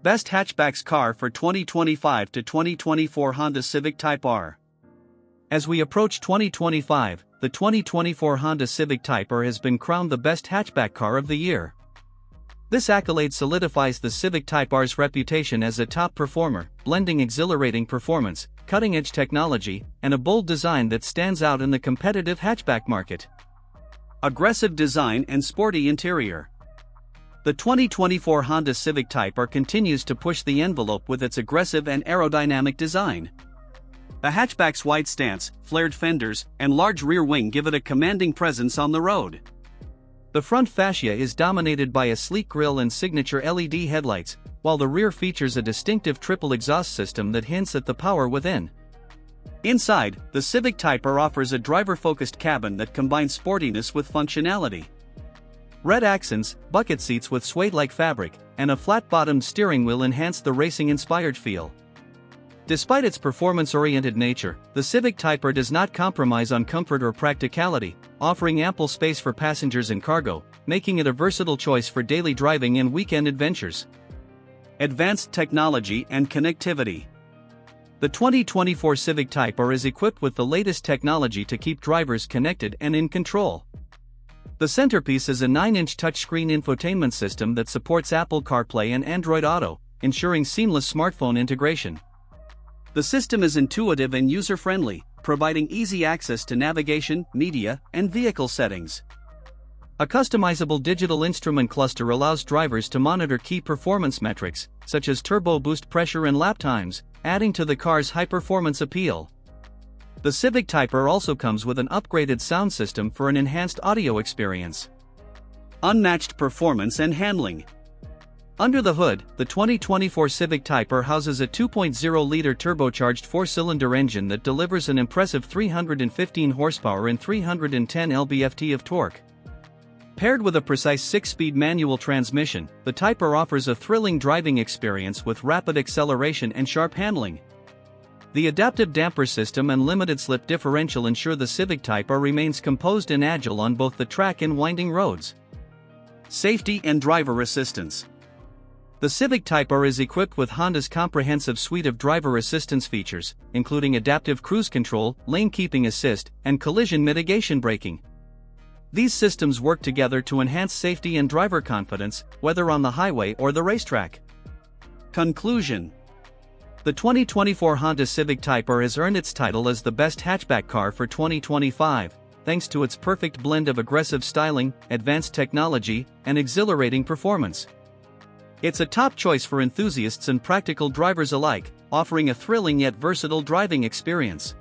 Best Hatchbacks Car for 2025 to 2024 Honda Civic Type R. As we approach 2025, the 2024 Honda Civic Type R has been crowned the best hatchback car of the year. This accolade solidifies the Civic Type R's reputation as a top performer, blending exhilarating performance, cutting-edge technology, and a bold design that stands out in the competitive hatchback market. Aggressive design and sporty interior. The 2024 Honda Civic Type R continues to push the envelope with its aggressive and aerodynamic design. The hatchback's wide stance, flared fenders, and large rear wing give it a commanding presence on the road. The front fascia is dominated by a sleek grille and signature LED headlights, while the rear features a distinctive triple exhaust system that hints at the power within. Inside, the Civic Type R offers a driver-focused cabin that combines sportiness with functionality. Red accents, bucket seats with suede-like fabric, and a flat-bottomed steering wheel enhance the racing-inspired feel. Despite its performance-oriented nature, the Civic Type R does not compromise on comfort or practicality, offering ample space for passengers and cargo, making it a versatile choice for daily driving and weekend adventures. Advanced technology and connectivity. The 2024 Civic Type R is equipped with the latest technology to keep drivers connected and in control. The centerpiece is a 9-inch touchscreen infotainment system that supports Apple CarPlay and Android Auto, ensuring seamless smartphone integration. The system is intuitive and user-friendly, providing easy access to navigation, media, and vehicle settings. A customizable digital instrument cluster allows drivers to monitor key performance metrics, such as turbo boost pressure and lap times, adding to the car's high-performance appeal. The Civic Type R also comes with an upgraded sound system for an enhanced audio experience. Unmatched performance and handling. Under the hood, the 2024 Civic Type R houses a 2.0-liter turbocharged 4-cylinder engine that delivers an impressive 315 horsepower and 310 lb-ft of torque. Paired with a precise 6-speed manual transmission, the Type R offers a thrilling driving experience with rapid acceleration and sharp handling. The adaptive damper system and limited-slip differential ensure the Civic Type R remains composed and agile on both the track and winding roads. Safety and driver assistance. The Civic Type R is equipped with Honda's comprehensive suite of driver assistance features, including adaptive cruise control, lane keeping assist, and collision mitigation braking. These systems work together to enhance safety and driver confidence, whether on the highway or the racetrack. Conclusion. The 2024 Honda Civic Type R has earned its title as the best hatchback car for 2025, thanks to its perfect blend of aggressive styling, advanced technology, and exhilarating performance. It's a top choice for enthusiasts and practical drivers alike, offering a thrilling yet versatile driving experience.